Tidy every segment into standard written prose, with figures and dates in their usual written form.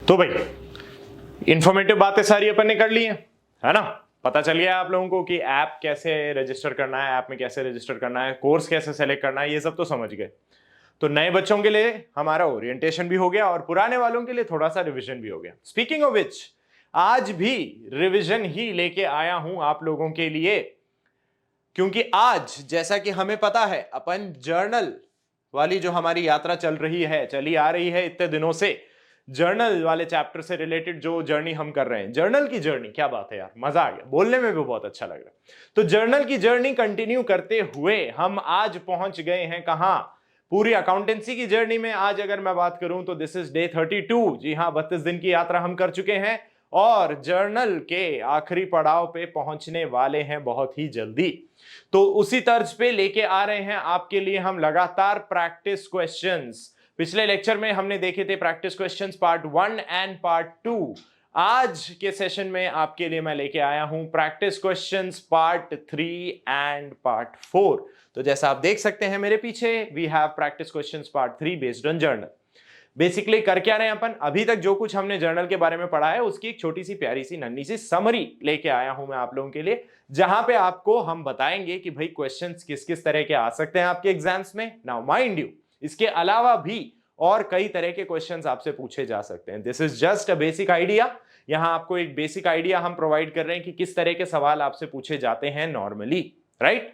तो भाई इंफॉर्मेटिव बातें सारी अपन ने कर ली है ना। पता चल गया आप लोगों को कि ऐप कैसे रजिस्टर करना है, ऐप में कैसे रजिस्टर करना है, कोर्स कैसे सेलेक्ट करना है, ये सब तो समझ गए। तो नए बच्चों के लिए हमारा ओरिएंटेशन भी हो गया और पुराने वालों के लिए थोड़ा सा रिवीजन भी हो गया। स्पीकिंग ऑफ विच, आज भी रिवीजन ही लेके आया हूं आप लोगों के लिए, क्योंकि आज जैसा कि हमें पता है अपन जर्नल वाली जो हमारी यात्रा चली आ रही है इतने दिनों से, जर्नल वाले चैप्टर से रिलेटेड जो जर्नी हम कर रहे हैं, जर्नल की जर्नी, क्या बात है यार, मजा आ गया, बोलने में भी बहुत अच्छा लग रहा है। तो जर्नल की जर्नी कंटिन्यू करते हुए हम आज पहुंच गए हैं कहां, पूरी अकाउंटेंसी की जर्नी में। आज अगर मैं बात करूं तो दिस इज डे 32। जी हां, 32 दिन की यात्रा हम कर चुके हैं और जर्नल के आखिरी पड़ाव पे पहुंचने वाले हैं बहुत ही जल्दी। तो उसी तर्ज पे लेके आ रहे हैं आपके लिए हम लगातार प्रैक्टिस क्वेश्चंस। पिछले लेक्चर में हमने देखे थे practice questions part 1 and part 2। आज के सेशन में आपके लिए मैं लेके आया हूं practice questions part 3 and part 4। तो जैसा आप देख सकते हैं मेरे पीछे, we have practice questions part 3 based on journal. Basically कर क्या रहे हैं अपन, अभी तक जो कुछ हमने जर्नल के बारे में पढ़ा है उसकी एक छोटी सी प्यारी सी नन्ही सी समरी लेके आया हूं मैं आप लोगों के लिए, जहां पे आपको हम बताएंगे कि भाई क्वेश्चंस किस किस तरह के आ सकते हैं आपके एग्जाम्स में। नाउ माइंड यू, इसके अलावा भी और कई तरह के क्वेश्चंस आपसे पूछे जा सकते हैं। This is just a basic idea. यहां आपको एक बेसिक आइडिया हम प्रोवाइड कर रहे हैं कि किस तरह के सवाल आपसे पूछे जाते हैं नॉर्मली, राइट।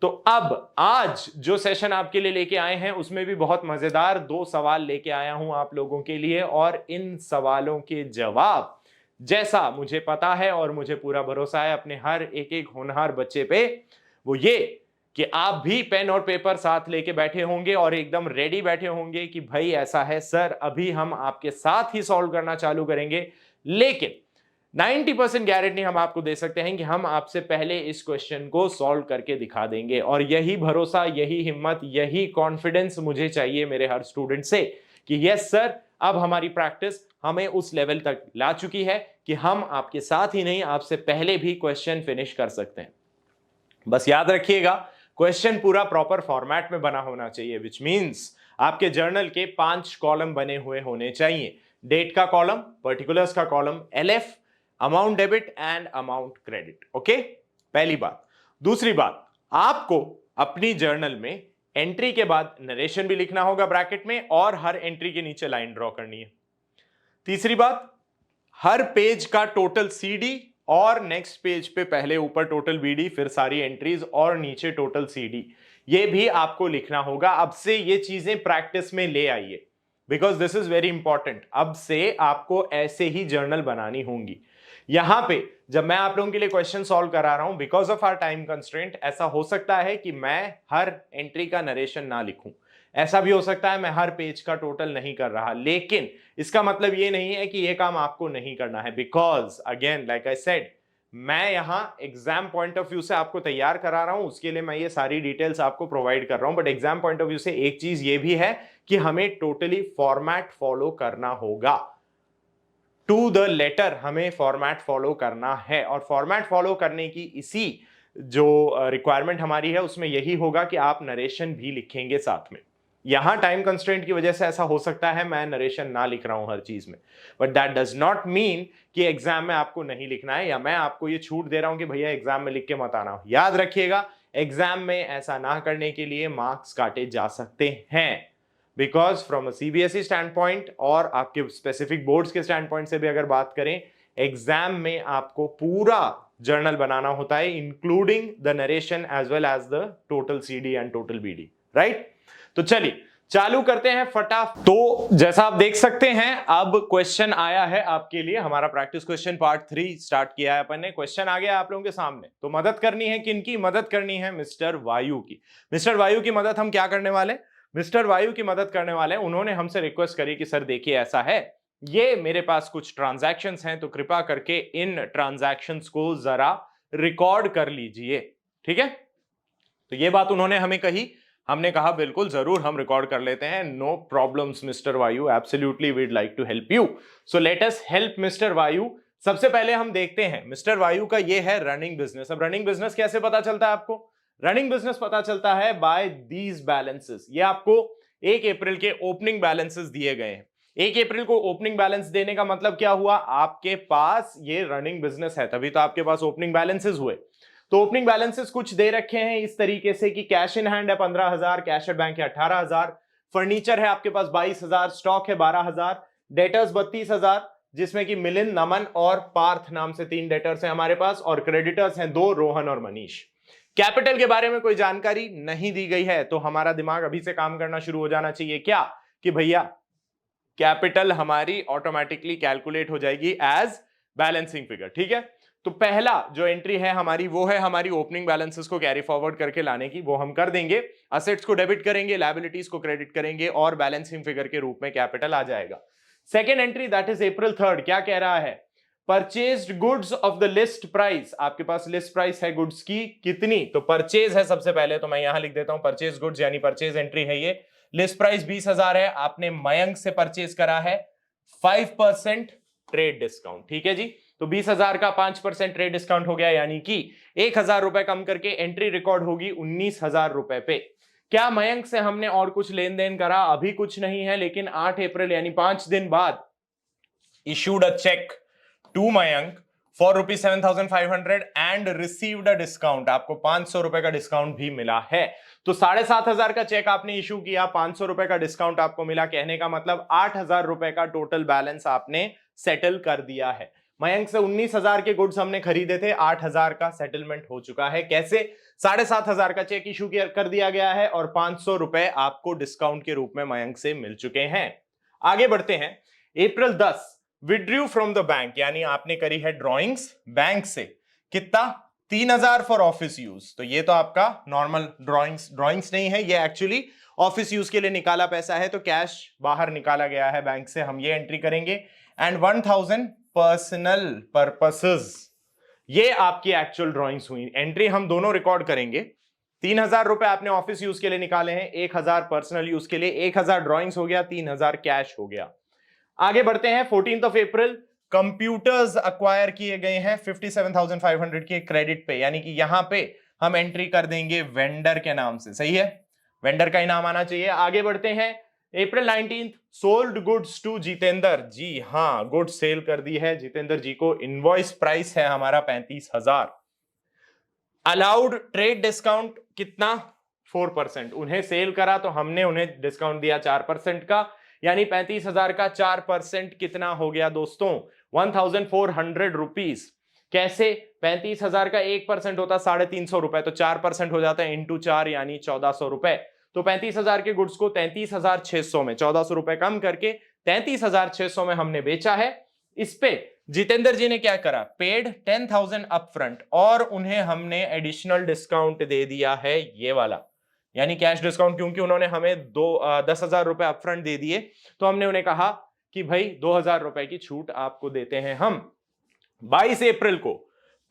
तो अब आज जो सेशन आपके लिए लेके आए हैं उसमें भी बहुत मजेदार 2 सवाल लेके आया हूं आप लोगों के लिए, और इन सवालों के जवाब, जैसा मुझे पता है और मुझे पूरा भरोसा है अपने हर एक एक होनहार बच्चे पे, वो ये कि आप भी पेन और पेपर साथ लेके बैठे होंगे और एकदम रेडी बैठे होंगे कि भाई ऐसा है सर, अभी हम आपके साथ ही सॉल्व करना चालू करेंगे। लेकिन 90% गारंटी हम आपको दे सकते हैं कि हम आपसे पहले इस क्वेश्चन को सॉल्व करके दिखा देंगे, और यही भरोसा, यही हिम्मत, यही कॉन्फिडेंस मुझे चाहिए मेरे हर स्टूडेंट से कि यस सर, अब हमारी प्रैक्टिस हमें उस लेवल तक ला चुकी है कि हम आपके साथ ही नहीं, आपसे पहले भी क्वेश्चन फिनिश कर सकते हैं। बस याद रखिएगा, क्वेश्चन पूरा प्रॉपर फॉर्मेट में बना होना चाहिए, विच मींस आपके जर्नल के 5 कॉलम बने हुए होने चाहिए। डेट का कॉलम, पर्टिकुलर्स का column, LF, amount debit and amount credit. Okay, पहली बात। दूसरी बात, आपको अपनी जर्नल में एंट्री के बाद नरेशन भी लिखना होगा ब्रैकेट में, और हर एंट्री के नीचे लाइन ड्रॉ करनी है। तीसरी बात, हर पेज का टोटल सीडी और नेक्स्ट पेज पे पहले ऊपर टोटल बीडी, फिर सारी एंट्रीज और नीचे टोटल सीडी, ये भी आपको लिखना होगा। अब से ये चीजें प्रैक्टिस में ले आइए, because this is very important. अब से आपको ऐसे ही जर्नल बनानी होंगी। यहां पे जब मैं आप लोगों के लिए क्वेश्चन सॉल्व करा रहा हूं, because of our time constraint, ऐसा हो सकता है कि मैं हर एंट्री का नरेशन ना लिखूं, ऐसा भी हो सकता है मैं हर पेज का टोटल नहीं कर रहा, लेकिन इसका मतलब ये नहीं है कि ये काम आपको नहीं करना है, because again like I said, मैं यहां एग्जाम पॉइंट ऑफ व्यू से आपको तैयार करा रहा हूं, उसके लिए मैं ये सारी डिटेल्स आपको प्रोवाइड कर रहा हूं। But exam point of view से एक चीज ये भी है कि हमें टोटली फॉर्मेट फॉलो करना होगा, टू द लेटर हमें फॉर्मेट फॉलो करना है। और फॉर्मेट फॉलो करने की इसी जो रिक्वायरमेंट हमारी है उसमें यही होगा कि आप नरेशन भी लिखेंगे साथ में। यहां टाइम कंस्ट्रेंट की वजह से ऐसा हो सकता है मैं नरेशन ना लिख रहा हूं हर चीज में, but that does not mean कि एग्जाम में आपको नहीं लिखना है, या मैं आपको ये छूट दे रहा हूं कि भैया एग्जाम में लिख के मत आना। याद रखिएगा, एग्जाम में ऐसा ना करने के लिए मार्क्स काटे जा सकते हैं, because from a CBSE stand point और आपके स्पेसिफिक बोर्ड्स के स्टैंड पॉइंट से भी अगर बात करें, एग्जाम में आपको पूरा जर्नल बनाना होता है, including the narration as well as the total CD and total BD, right. तो चलिए चालू करते हैं फटाफट। तो जैसा आप देख सकते हैं, अब क्वेश्चन आया है आपके लिए, हमारा प्रैक्टिस क्वेश्चन पार्ट 3 स्टार्ट किया है अपन ने। क्वेश्चन आ गया आप लोगों के सामने, तो मदद करनी है किनकी? मदद करनी है मिस्टर वायु की। मिस्टर वायु की मदद हम क्या करने वाले? मिस्टर वायु की मदद करने वाले हैं। उन्होंने हमसे रिक्वेस्ट करी कि सर देखिए ऐसा है, ये मेरे पास कुछ ट्रांजैक्शंस हैं, तो कृपा करके इन ट्रांजैक्शंस को जरा रिकॉर्ड कर लीजिए, ठीक है। तो ये बात उन्होंने हमें कही, हमने कहा बिल्कुल जरूर हम रिकॉर्ड कर लेते हैं, no problems mister Vayu, absolutely we'd like to help you. So let us help mister Vayu. सबसे पहले हम देखते हैं मिस्टर वायु का ये है रनिंग बिजनेस। अब रनिंग बिजनेस कैसे पता चलता है आपको? रनिंग बिजनेस पता चलता है बाय दीज बैलेंसेस। ये आपको 1 अप्रैल के ओपनिंग बैलेंसेस दिए गए हैं। 1 अप्रैल को ओपनिंग बैलेंस देने का मतलब क्या हुआ, आपके पास ये रनिंग बिजनेस है तभी तो आपके पास ओपनिंग बैलेंसेस हुए। तो ओपनिंग बैलेंसेस कुछ दे रखे हैं इस तरीके से कि कैश इन हैंड है 15,000, कैश एट बैंक है 18,000, फर्नीचर है आपके पास 22,000, स्टॉक है 12,000, डेटर्स 32,000 जिसमें कि मिलिंद, नमन और पार्थ नाम से 3 डेटर्स हैं हमारे पास, और क्रेडिटर्स हैं 2, रोहन और मनीष। कैपिटल के बारे में कोई जानकारी नहीं दी गई है, तो हमारा दिमाग अभी से काम करना शुरू हो जाना चाहिए क्या, कि भैया कैपिटल हमारी ऑटोमेटिकली कैलकुलेट हो जाएगी एज बैलेंसिंग फिगर। ठीक है, तो पहला जो एंट्री है हमारी वो है हमारी ओपनिंग बैलेंसेस को कैरी फॉरवर्ड करके लाने की, वो हम कर देंगे। असेट्स को डेबिट करेंगे, लायबिलिटीज को क्रेडिट करेंगे और बैलेंसिंग फिगर के रूप में कैपिटल आ जाएगा। Second entry that is April 3rd, क्या कह रहा है, purchased goods of the list price. आपके पास लिस्ट प्राइस है गुड्स की कितनी, तो परचेज है सबसे पहले, तो मैं यहां लिख देता हूं परचेज गुड्स, यानी परचेज एंट्री है ये। लिस्ट प्राइस 20,000 है, आपने मयंक से परचेज करा है 5% ट्रेड डिस्काउंट। ठीक है जी, तो 20,000 का 5% ट्रेड डिस्काउंट हो गया, यानी कि 1,000 रुपए कम करके एंट्री रिकॉर्ड होगी 19,000 रुपए पे। क्या मयंक से हमने और कुछ लेन देन करा, अभी कुछ नहीं है, लेकिन 8 अप्रैल यानी 5 दिन बाद issued a check to Mayank for ₹7,500 and received a discount। आपको 500 रुपए का डिस्काउंट भी मिला है। तो 7,500 का चेक आपने इशू किया, 500 रुपए का डिस्काउंट आपको मिला, कहने का मतलब 8,000 रुपए का टोटल बैलेंस आपने सेटल कर दिया है। मयंक से 19,000 के गुड्स हमने खरीदे थे, 8,000 का सेटलमेंट हो चुका है। कैसे, 7,500 का चेक इशू कर दिया गया है और 500 रुपए आपको डिस्काउंट के रूप में मयंक से मिल चुके हैं। आगे बढ़ते हैं। April 10 withdrew from the bank, यानी आपने करी है ड्रॉइंग्स बैंक से, कितना, 3,000 फॉर ऑफिस यूज। तो ये तो आपका नॉर्मल ड्रॉइंग्स नहीं है, ये एक्चुअली ऑफिस यूज के लिए निकाला पैसा है, तो कैश बाहर निकाला गया है बैंक से, हम ये एंट्री करेंगे। एंड 1,000 पर्सनल पर्पसेस, ये आपकी एक्चुअल ड्रॉइंग्स हुई, एंट्री हम दोनों रिकॉर्ड करेंगे। 3,000 रुपए आपने ऑफिस यूज के लिए निकाले हैं, 1,000 पर्सनल यूज के लिए, 1,000 ड्रॉइंग्स हो गया, 3,000 कैश हो गया। आगे बढ़ते हैं। 14 अप्रैल कंप्यूटर्स अक्वायर किए गए हैं 57,500 के क्रेडिट पे, यानी कि यहां पे हम एंट्री कर देंगे वेंडर के नाम से। सही है, वेंडर का ही नाम आना चाहिए। आगे बढ़ते हैं। April 19 sold goods to Jitendra, जी हां, गुड्स सेल कर दी है जितेंद्र जी को। इनवॉइस प्राइस है हमारा 35,000। अलाउड ट्रेड डिस्काउंट कितना, 4%। उन्हें सेल करा तो हमने उन्हें डिस्काउंट दिया 4% का, यानी 35,000 का 4% कितना हो गया दोस्तों, 1,400 रुपीज। कैसे, 35,000 का 1% होता 350 रुपए, तो 4% हो जाता है इंटू 4, यानी 1,400 रुपए। तो 35,000 के गुड्स को 33,600 में 1,400 रुपए कम करके 33,600 में हमने बेचा है। इस पे जितेंद्र जी ने क्या करा, पेड 10,000 अपफ्रंट, और उन्हें हमने एडिशनल डिस्काउंट दे दिया है ये वाला, यानी कैश डिस्काउंट, क्योंकि उन्होंने हमें 10,000 रुपए अपफ्रंट दे दिए, तो हमने उन्हें कहा कि भाई 2,000 रुपए की छूट आपको देते हैं हम। 22 अप्रैल को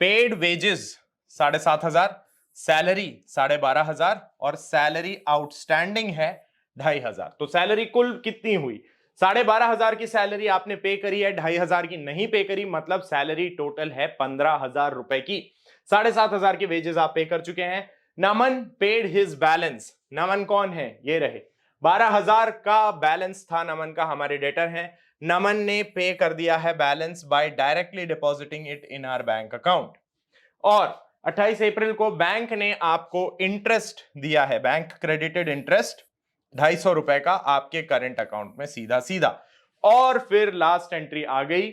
पेड वेजेस 7,500, सैलरी 12,500 और सैलरी आउटस्टैंडिंग है 2,500। तो सैलरी कुल कितनी हुई, 12,500 की सैलरी आपने पे करी है, 2,500 की नहीं पे करी, मतलब सैलरी टोटल है 15,000 रुपए की। 7,500 की वेजेस आप पे कर चुके हैं। नमन पेड हिज बैलेंस, नमन कौन है, ये रहे, 12,000 का बैलेंस था नमन का, हमारे डेटर हैं। नमन ने पे कर दिया है balance by directly depositing it in our bank account. और 28 अप्रैल को बैंक ने आपको इंटरेस्ट दिया है, बैंक क्रेडिटेड इंटरेस्ट 250 रुपए का आपके करंट अकाउंट में सीधा सीधा। और फिर लास्ट एंट्री आ गई,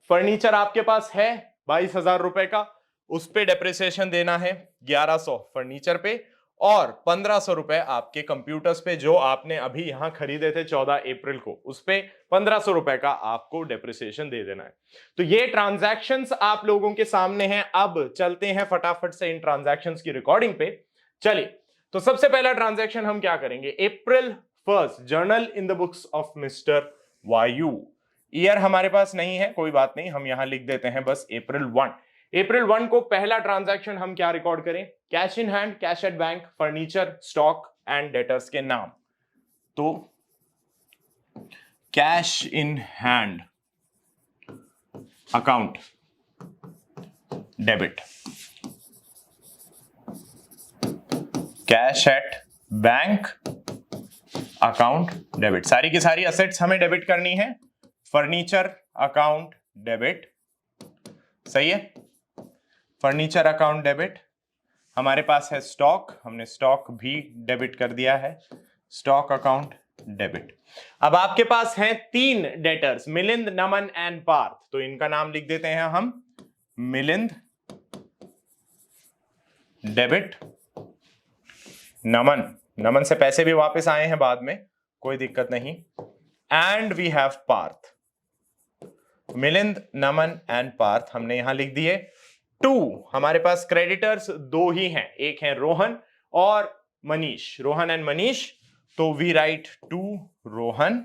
फर्नीचर आपके पास है 22,000 रुपए का, उस पे डेप्रिसिएशन देना है 1,100 फर्नीचर पे, और 1,500 रुपए आपके कंप्यूटर्स पे जो आपने अभी यहां खरीदे थे 14 अप्रैल को, उस पे 1,500 रुपए का आपको डेप्रिसिएशन दे देना है। तो ये ट्रांजैक्शंस आप लोगों के सामने हैं। अब चलते हैं फटाफट से इन ट्रांजैक्शंस की रिकॉर्डिंग पे। चलिए, तो सबसे पहला ट्रांजैक्शन हम क्या करेंगे, April 1 journal in the books of mister वायु। ईयर हमारे पास नहीं है, कोई बात नहीं, हम यहां लिख देते हैं बस April 1। April 1 को पहला ट्रांजैक्शन हम क्या रिकॉर्ड करें, cash in hand, cash at bank, furniture, stock and debtors के नाम। तो cash in hand account debit, cash at bank account debit, सारी की सारी असेट्स हमें डेबिट करनी है। फर्नीचर अकाउंट डेबिट, सही है, फर्नीचर अकाउंट डेबिट। हमारे पास है स्टॉक, हमने स्टॉक भी डेबिट कर दिया है, स्टॉक अकाउंट डेबिट। अब आपके पास हैं 3 डेटर्स, मिलिंद, नमन एंड पार्थ, तो इनका नाम लिख देते हैं हम, मिलिंद डेबिट, नमन से पैसे भी वापस आए हैं बाद में, कोई दिक्कत नहीं, and we have Parth. Milind, Naman and Parth हमने यहां लिख दिए। 2 हमारे पास क्रेडिटर्स 2 ही हैं, एक है रोहन और मनीष, रोहन एंड मनीष, तो we write 2 Rohan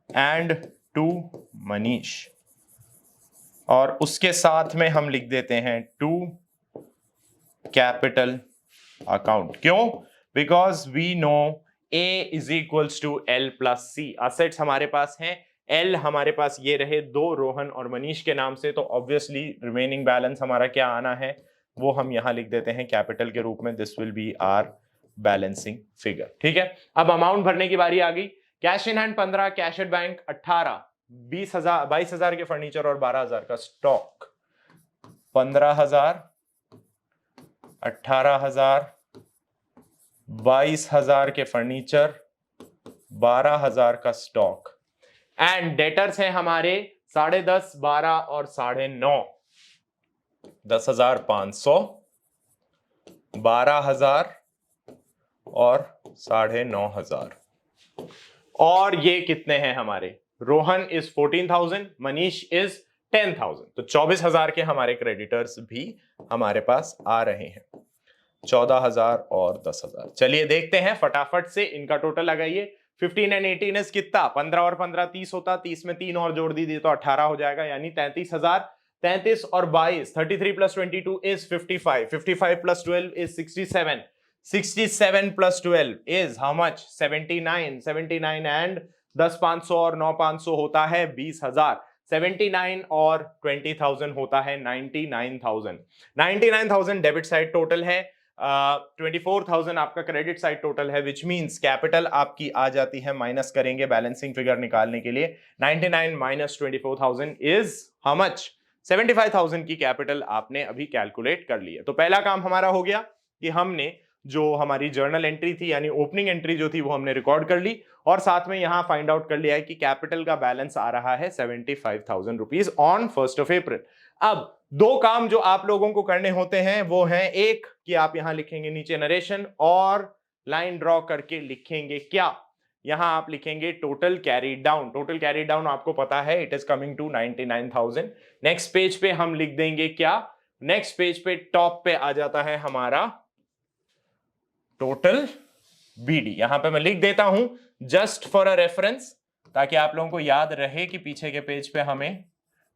and 2 Manish, और उसके साथ में हम लिख देते हैं 2 कैपिटल अकाउंट। क्यों? Because we know A is equals to L plus C। Assets हमारे पास हैं, L हमारे पास ये रहे 2 रोहन और मनीष के नाम से, तो ऑब्वियसली रिमेनिंग बैलेंस हमारा क्या आना है वो हम यहां लिख देते हैं कैपिटल के रूप में, this will be our balancing figure. ठीक है, अब अमाउंट भरने की बारी आ गई। Cash in hand 15, cash at bank 18, 22,000 के फर्नीचर और 12,000 का स्टॉक, 15,000, 18,000, 22,000 के फर्नीचर, 12,000 का स्टॉक, एंड डेटर्स हैं हमारे 10.5, 12 और 9.5, 10,500, 12,000 और 9,500। और ये कितने हैं हमारे? रोहन इज 14,000, मनीष इज 10,000, तो 24,000 के हमारे क्रेडिटर्स भी हमारे पास आ रहे हैं, 14,000 और 10,000। चलिए देखते हैं फटाफट से, इनका टोटल लगाइए। 15 एंड 18 इज कितना? 15 और 15 30 होता, 30 में 3 और जोड़ दीजिए तो 18 हो जाएगा, यानी 33,000। 33 और 22, 33 plus 22 is 55, 55 plus 12 is 67, 67 plus 12 is how much? 79, 79 and 10,500 और 9,500 होता है 20,000, 79 और 20,000 होता है 99,000। 99,000 डेबिट साइड टोटल है, 24,000 आपका क्रेडिट साइड टोटल है, विच मींस कैपिटल आपकी आ जाती है, माइनस करेंगे बैलेंसिंग फिगर निकालने के लिए, 99 माइनस 24,000 इज हाउ मच? 75,000 की कैपिटल आपने अभी कैलकुलेट कर ली है। तो पहला काम हमारा हो गया कि हमने जो हमारी जर्नल एंट्री थी यानी ओपनिंग एंट्री जो थी वो हमने रिकॉर्ड कर ली, और साथ में यहां फाइंड आउट कर लिया है कि कैपिटल का बैलेंस आ रहा है 75,000 rupees on 1st of April. अब 2 काम जो आप लोगों को करने होते हैं वो हैं, एक कि आप यहां लिखेंगे नीचे नरेशन और लाइन ड्रॉ करके लिखेंगे क्या? यहां आप लिखेंगे total carry down. Total carry down आपको पता है it is coming to 99,000। Next page पे हम लिख देंगे क्या? नेक्स्ट पेज पे टॉप पे आ जाता है हमारा टोटल बीडी। यहां पे मैं लिख देता हूं जस्ट फॉर अ रेफरेंस, ताकि आप लोगों को याद रहे कि पीछे के पेज पे हमें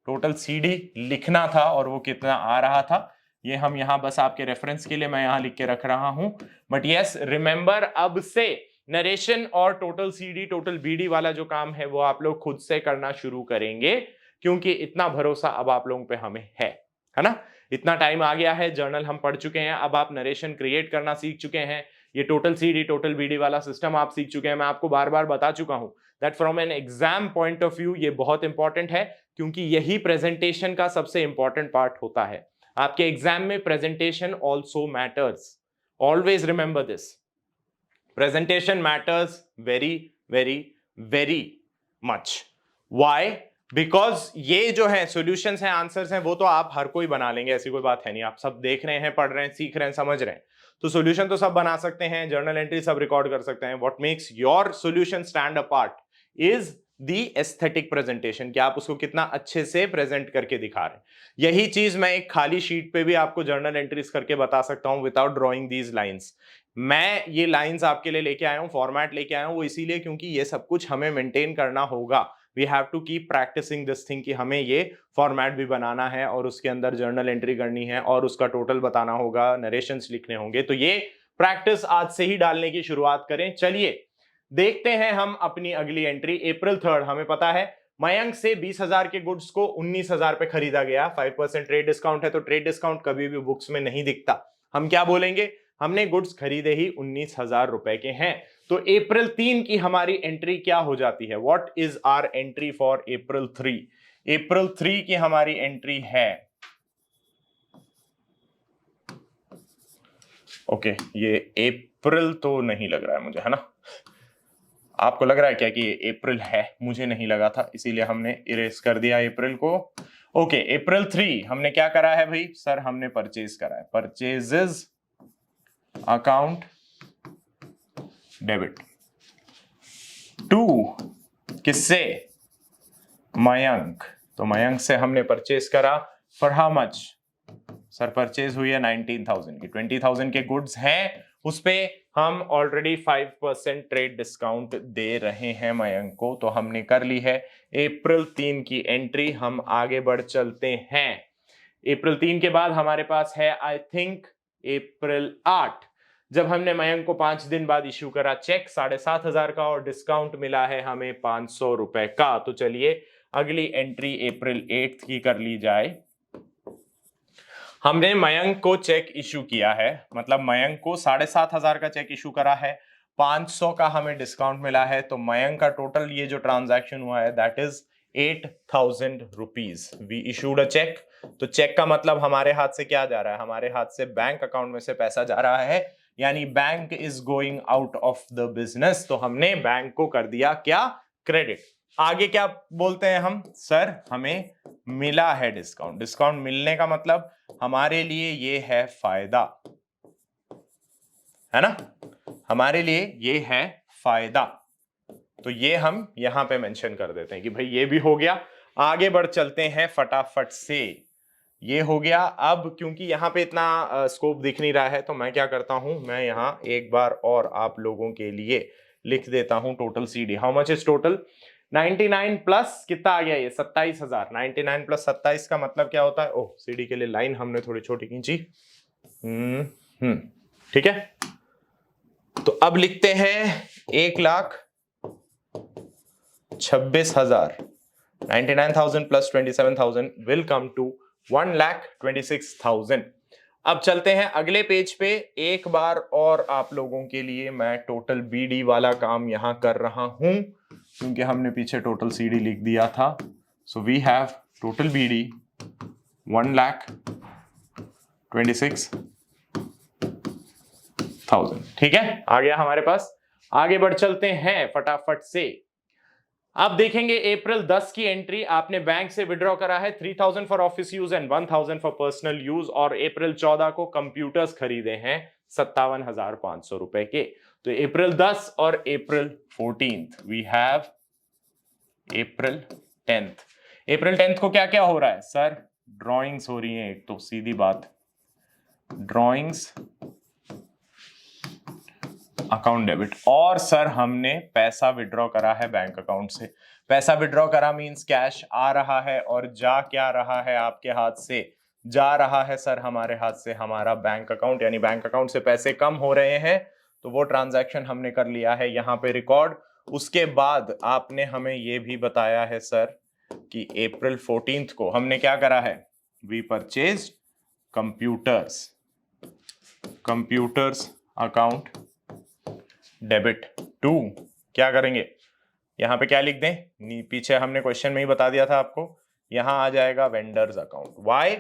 टोटल सीडी लिखना था और वो कितना आ रहा था। ये हम यहां बस आपके रेफरेंस के लिए मैं यहां लिख के रख रहा हूं, बट यस रिमेंबर, अब से नरेशन और टोटल सीडी टोटल बीडी वाला जो काम है वो आप लोग खुद से करना शुरू करेंगे, क्योंकि इतना भरोसा अब आप लोगों पे हमें है ना? इतना टाइम आ गया है, जर्नल हम पढ़ चुके हैं, अब आप नरेशन क्रिएट करना सीख चुके हैं, ये टोटल सीडी टोटल बीडी वाला सिस्टम आप सीख चुके हैं। मैं आपको बार बार बता चुका हूं that from an exam point of view ये बहुत इंपॉर्टेंट है, क्योंकि यही प्रेजेंटेशन का सबसे इंपॉर्टेंट पार्ट होता है। आपके एग्जाम में presentation also matters, always remember this, presentation matters very very very much. Why? Because ये जो है सॉल्यूशंस हैं, आंसर्स हैं, वो तो आप हर कोई बना लेंगे, ऐसी कोई बात है नहीं। आप सब देख रहे हैं, पढ़ रहे हैं, सीख रहे हैं, समझ रहे हैं, तो सॉल्यूशन तो सब बना सकते हैं, जर्नल एंट्री सब रिकॉर्ड कर सकते हैं। What makes your solution stand apart is the aesthetic presentation, कि आप उसको कितना अच्छे से प्रेजेंट करके दिखा रहे हैं। यही चीज मैं एक खाली शीट पे भी आपको जर्नल एंट्रीज करके बता सकता हूं विदाउट ड्रॉइंग दीज लाइंस। मैं ये लाइंस आपके लिए लेके आया हूं, फॉर्मेट लेके आया हूं, वो इसीलिए क्योंकि ये सब कुछ हमें मेंटेन करना होगा। We have to keep practicing this thing कि हमें ये फॉर्मेट भी बनाना है और उसके अंदर जर्नल एंट्री करनी है और उसका टोटल बताना होगा, नरेशंस लिखने होंगे। तो ये प्रैक्टिस आज से ही डालने की शुरुआत करें। चलिए देखते हैं हम अपनी अगली एंट्री। अप्रैल 3 हमें पता है मयंक से 20,000 के गुड्स को 19,000 पे खरीदा गया, 5% ट्रेड डिस्काउंट है, तो ट्रेड डिस्काउंट कभी भी बुक्स में नहीं दिखता। हम क्या बोलेंगे? हमने गुड्स खरीदे ही 19,000 रुपए के हैं। तो अप्रैल 3 की हमारी एंट्री क्या हो जाती है? What is our entry for April 3? April 3 की हमारी एंट्री है, ओके ये अप्रैल तो नहीं लग रहा है मुझे, है ना? आपको लग रहा है क्या कि ये अप्रैल है? मुझे नहीं लगा था, इसीलिए हमने इरेज कर दिया अप्रैल को। ओके, अप्रैल 3 हमने क्या करा है भाई? सर हमने परचेज करा है, परचेजेस अकाउंट डेबिट टू किससे? मयंक। तो मयंक से हमने परचेज करा for how much? Sir purchase हुई है 19,000 की, 20,000 के गुड्स हैं, उस पे हम ऑलरेडी 5% ट्रेड डिस्काउंट दे रहे हैं मयंक को, तो हमने कर ली है अप्रैल 3 की एंट्री। हम आगे बढ़ चलते हैं। अप्रैल 3 के बाद हमारे पास है आई थिंक अप्रैल 8, जब हमने मयंक को 5 दिन बाद इश्यू करा चेक 7,500 का और डिस्काउंट मिला है हमें 500 रुपए का। तो चलिए अगली एंट्री अप्रैल 8 की कर ली जाए। हमने मयंक को चेक इशू किया है, मतलब मयंक को 7,500 का चेक इशू करा है, 500 का हमें डिस्काउंट मिला है, तो मयंक का टोटल ये जो ट्रांजैक्शन हुआ है that is 8,000 rupees. We issued a cheque. तो चेक का मतलब हमारे हाथ से क्या जा रहा है? हमारे हाथ से बैंक अकाउंट में से पैसा जा रहा है, यानी bank is going out of the business. तो हमने बैंक को कर दिया क्या? क्रेडिट। आगे क्या बोलते हैं हम? सर हमें मिला है डिस्काउंट। डिस्काउंट मिलने का मतलब हमारे लिए ये है फायदा, है ना? हमारे लिए ये है फायदा। तो ये हम यहां पे मेंशन कर देते हैं कि भाई ये भी हो गया। आगे बढ़ चलते हैं फटाफट से। ये हो गया। अब क्योंकि यहाँ पे इतना स्कोप दिख नहीं रहा है, तो मैं क्या करता हूं, मैं यहाँ एक बार और आप लोगों के लिए लिख देता हूं total CD. How much is total? 99 plus कितना आ गया? ये 27,000। 99 प्लस 27 का मतलब क्या होता है? ओह, सीडी के लिए लाइन हमने थोड़ी छोटी खींची। ठीक है, तो अब लिखते हैं 1,26,000। 99,000 प्लस 27,000 विल कम टू 1,26,000। अब चलते हैं अगले पेज पे। एक बार और आप लोगों के लिए मैं टोटल बीडी वाला काम यहां कर रहा हूं, क्योंकि हमने पीछे टोटल सीडी लिख दिया था। So we have total BD 1,26,000। ठीक है, आ गया हमारे पास। आगे बढ़ चलते हैं फटाफट से। अब देखेंगे अप्रैल 10 की एंट्री। आपने बैंक से विड्रॉ करा है 3,000 for office use and 1,000 for personal use, और अप्रैल 14 को कंप्यूटर्स खरीदे हैं 57,500 रुपए के। तो अप्रैल 10 और अप्रैल 14 we have April 10th। April 10th को क्या क्या हो रहा है? सर ड्रॉइंग्स हो रही हैं। एक तो सीधी बात, ड्रॉइंग्स अकाउंट डेबिट, और सर हमने पैसा विड्रॉ करा है बैंक अकाउंट से। पैसा विड्रॉ करा मींस कैश आ रहा है, और जा क्या रहा है आपके हाथ से? जा रहा है सर हमारे हाथ से हमारा बैंक अकाउंट, यानी बैंक अकाउंट से पैसे कम हो रहे हैं, तो वो ट्रांजैक्शन हमने कर लिया है यहाँ पे रिकॉर्ड। उसके बाद आपने हमें ये भी बताया है सर कि अप्रैल 14 को हमने क्या करा है? We purchase computers account debit to, क्या करेंगे? यहां पे क्या लिख दें? पीछे हमने क्वेश्चन में ही बता दिया था आपको, यहां आ जाएगा vendors account. Why?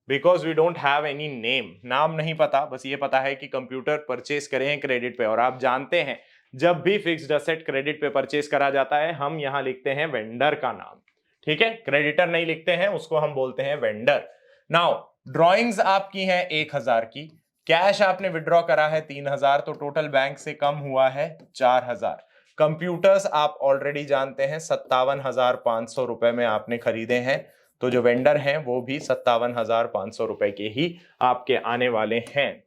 Because we don't have any name. नाम नहीं पता, बस ये पता है कि कंप्यूटर परचेज करे हैं क्रेडिट पे। और आप जानते हैं जब भी फिक्स्ड असेट क्रेडिट पे परचेज करा जाता है, हम यहां लिखते हैं वेंडर का नाम। ठीक है, क्रेडिटर नहीं लिखते हैं, उसको हम बोलते हैं वेंडर। नाउ ड्रॉइंग्स आपकी हैं 1,000 की, कैश आपने विड्रॉ करा है 3,000, तो टोटल बैंक से कम हुआ है 4,000। कंप्यूटर्स आप ऑलरेडी जानते हैं 57,500 रुपए में आपने खरीदे हैं, तो जो वेंडर हैं वो भी 57,500 रुपए के ही आपके आने वाले हैं।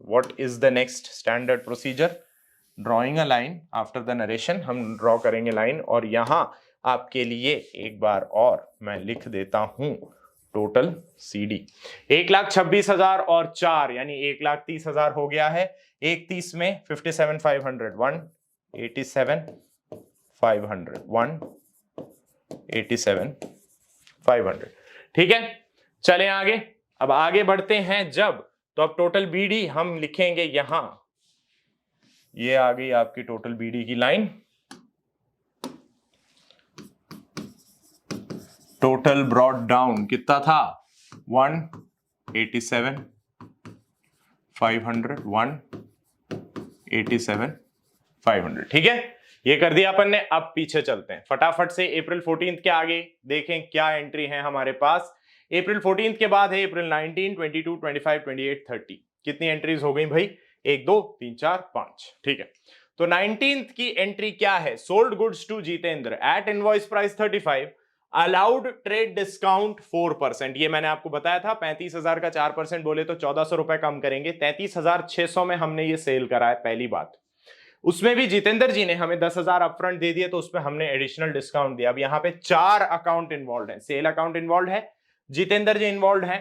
What is the next standard procedure? Drawing a line after the narration. हम ड्रॉ करेंगे लाइन, और यहां आपके लिए एक बार और मैं लिख देता हूं टोटल सीडी 1,26,000 और 4 यानी 1,30,000 हो गया है। 1,30 में 57,500 187,500 ठीक है, चलें आगे। अब आगे बढ़ते हैं। जब तो अब टोटल बीडी हम लिखेंगे यहां, ये आ गई आपकी टोटल बीडी की लाइन। टोटल ब्रॉड डाउन कितना था 187 500 187 500। ठीक है, ये कर दिया अपन ने। अब पीछे चलते हैं फटाफट से अप्रैल 14 के आगे, देखें क्या एंट्री है हमारे पास। अप्रैल 14 के बाद है अप्रैल 19 22 25 28 30। कितनी एंट्रीज हो गई भाई, 1 2 3 4 5। ठीक है, तो 19th की एंट्री क्या है, sold goods to Jitendra at invoice price 35, allowed trade discount 4%। ये मैंने आपको बताया था, 35,000 का 4% बोले तो 1400 रुपए कम करेंगे। 33,600 में हमने ये सेल करा है, पहली बात। उसमें भी जितेंद्र जी ने हमें 10,000 अपफ्रंट दे दिए, तो उसमें हमने एडिशनल डिस्काउंट दिया। अब यहाँ पे 4 अकाउंट इन्वॉल्व है, सेल अकाउंट इन्वॉल्व है, जितेंद्र जी इन्वॉल्व है,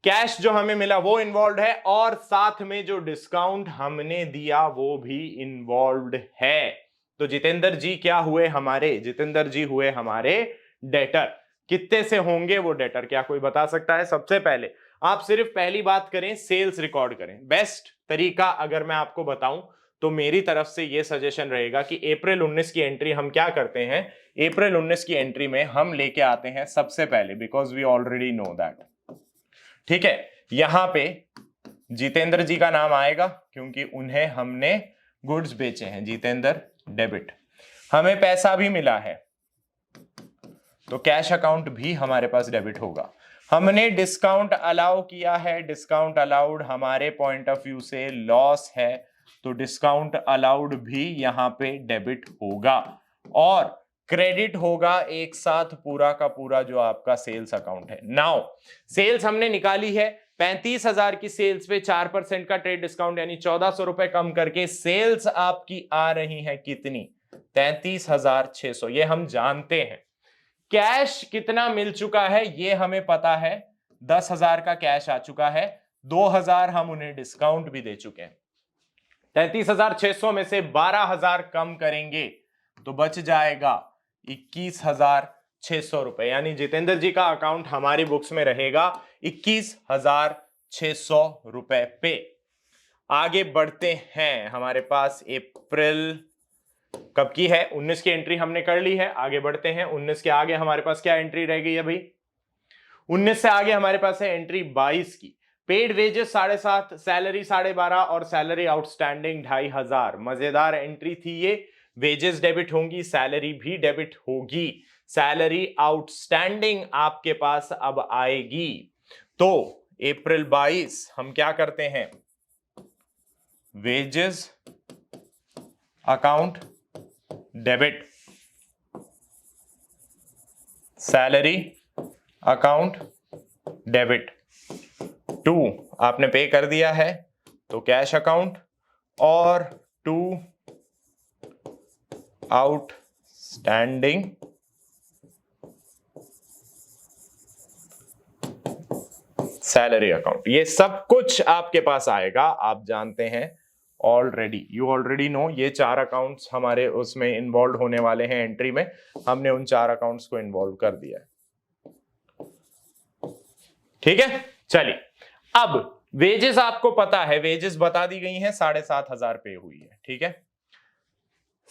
कैश जो हमें मिला वो इन्वॉल्व है, और साथ में जो डिस्काउंट हमने दिया वो भी इन्वॉल्व है। तो जितेंद्र जी क्या हुए हमारे, जितेंद्र जी हुए हमारे डेटर। कितने से होंगे वो डेटर, क्या कोई बता सकता है? सबसे पहले आप सिर्फ पहली बात करें, सेल्स रिकॉर्ड करें। बेस्ट तरीका अगर मैं आपको बताऊं तो मेरी तरफ से ये सजेशन रहेगा कि अप्रैल 19 की एंट्री हम क्या करते हैं, अप्रैल 19 की एंट्री में हम लेके आते हैं सबसे पहले, because we already know that. ठीक है, यहां पे जितेंद्र जी का नाम आएगा क्योंकि उन्हें हमने गुड्स बेचे हैं, जितेंद्र डेबिट। हमें पैसा भी मिला है तो कैश अकाउंट भी हमारे पास डेबिट होगा। हमने डिस्काउंट अलाउ किया है, डिस्काउंट अलाउड हमारे पॉइंट ऑफ व्यू से लॉस है, तो डिस्काउंट अलाउड भी यहां पे डेबिट होगा, और क्रेडिट होगा एक साथ पूरा का पूरा जो आपका सेल्स अकाउंट है। नाउ सेल्स हमने निकाली है, 35,000 की सेल्स पे 4% का ट्रेड डिस्काउंट यानी 1400 रुपए कम करके सेल्स आपकी आ रही है कितनी, 33,600। ये हम जानते हैं। कैश कितना मिल चुका है ये हमें पता है, 10,000 का कैश आ चुका है, 2,000 हम उन्हें डिस्काउंट भी दे चुके हैं। 33,600 में से 12,000 कम करेंगे तो बच जाएगा 21,600 रुपए, यानी जितेंद्र जी का अकाउंट हमारी बुक्स में रहेगा 21,600 रुपए पे। आगे बढ़ते हैं, हमारे पास अप्रैल कब की है, 19 की एंट्री हमने कर ली है। आगे बढ़ते हैं, 19 के आगे हमारे पास क्या एंट्री रह गई है भाई, 19 से आगे हमारे पास है एंट्री 22 की। पेड वेजेस 7.5, सैलरी 12.5 और सैलरी आउटस्टैंडिंग 2,500। मजेदार एंट्री थी ये, वेजेस डेबिट होंगी, सैलरी भी डेबिट होगी, सैलरी आउटस्टैंडिंग आपके पास अब आएगी। तो अप्रैल 22 हम क्या करते हैं, wages account debit, salary account debit, 2 आपने पे कर दिया है तो कैश अकाउंट, और 2 आउटस्टैंडिंग सैलरी अकाउंट। ये सब कुछ आपके पास आएगा, आप जानते हैं ऑलरेडी, यू ऑलरेडी नो। ये 4 अकाउंट्स हमारे उसमें इन्वॉल्व होने वाले हैं एंट्री में, हमने उन 4 अकाउंट्स को इन्वॉल्व कर दिया है। ठीक है, चलिए अब वेजेस आपको पता है, वेजेस बता दी गई हैं, 7,500 पे हुई है। ठीक है,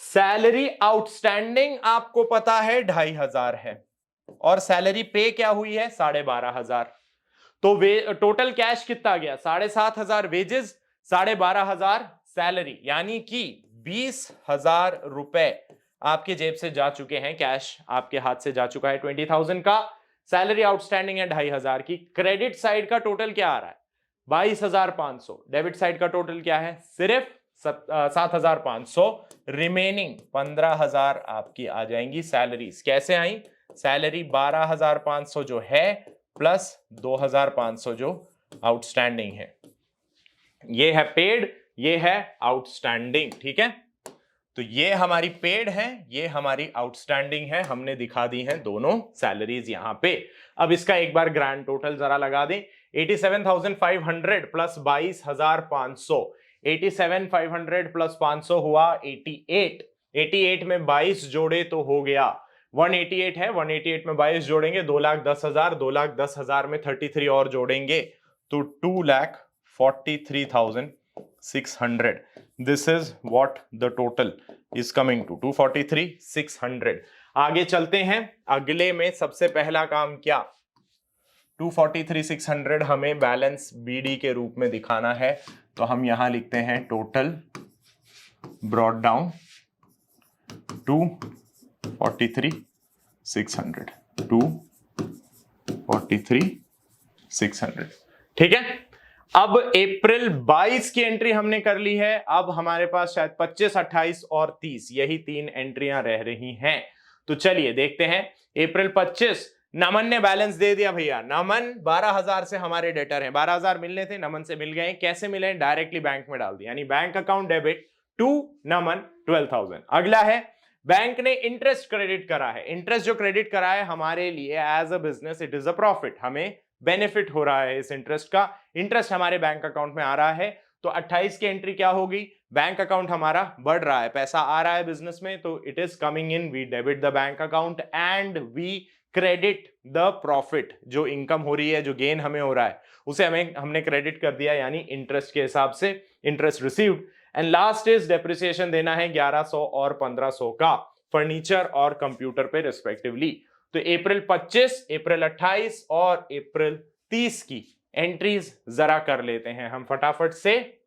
सैलरी आउटस्टैंडिंग आपको पता है 2,500 है, और सैलरी पे क्या हुई है 12,500। तो टोटल कैश कितना गया, 7,500 वेजेस, 12,500 सैलरी, यानी कि 20,000 रुपए आपके जेब से जा चुके हैं, कैश आपके हाथ से जा चुका है 20,000 का। सैलरी आउटस्टैंडिंग है 2,500 की। क्रेडिट साइड का टोटल क्या आ रहा है 22,500, डेबिट साइड का टोटल क्या है सिर्फ 7,500, रिमेनिंग 15,000 आपकी आ जाएंगी सैलरीज। कैसे आई, सैलरी 12,500 जो है प्लस 2,500 जो आउटस्टैंडिंग है, ये है पेड, ये है आउटस्टैंडिंग। ठीक है, तो ये हमारी पेड है, ये हमारी आउटस्टैंडिंग है, हमने दिखा दी हैं दोनों सैलरीज यहां पे। अब इसका एक बार ग्रैंड टोटल जरा लगा दें, 87,500 प्लस 22,500, 87,500 प्लस 500 हुआ 88, 88 में 22 जोड़े तो हो गया 188 है, 188 में 22 जोड़ेंगे 2,10,000, 2,10,000 में 33 और जोड़ेंगे तो 243,600. This is what the total is coming to, 243,600. आगे चलते हैं, अगले में सबसे पहला काम क्या, 243,600 हमें बैलेंस बीडी के रूप में दिखाना है, तो हम यहां लिखते हैं टोटल ब्रॉट डाउन 243,600, 243,600। ठीक है, अब अप्रैल 22 की एंट्री हमने कर ली है। अब हमारे पास शायद 25, 28 और 30 यही 3 एंट्रियां रह रही हैं। तो चलिए देखते हैं। अप्रैल 25 नमन ने बैलेंस दे दिया भैया। नमन 12,000 से हमारे डेटर हैं, 12,000 मिलने थे, नमन से मिल गए। कैसे मिले? डायरेक्टली बैंक में डाल दिया, यानी बैंक अकाउंट डेबिट टू नमन 12,000। अगला है बैंक ने इंटरेस्ट क्रेडिट करा है। इंटरेस्ट जो क्रेडिट करा है हमारे लिए as a business it is a profit, हमें बेनिफिट हो रहा है इस इंटरेस्ट का। इंटरेस्ट हमारे बैंक अकाउंट में आ रहा है, तो 28 की एंट्री क्या होगी? बैंक अकाउंट हमारा बढ़ रहा है, पैसा आ रहा है बिजनेस में, तो it is coming in, we debit the bank account and we credit the profit. जो इनकम हो रही है, जो गेन हमें हो रहा है, उसे हमने क्रेडिट कर दिया, यानी इंटरेस्ट के हिसाब से interest received. And last is depreciation देना है 1100 और 1500 का फर्नीचर और कंप्यूटर पे रिस्पेक्टिवली। तो अप्रैल 25, अप्रैल 28 और अप्रैल 30 की एंट्रीज जरा कर लेते हैं हम फटाफट से।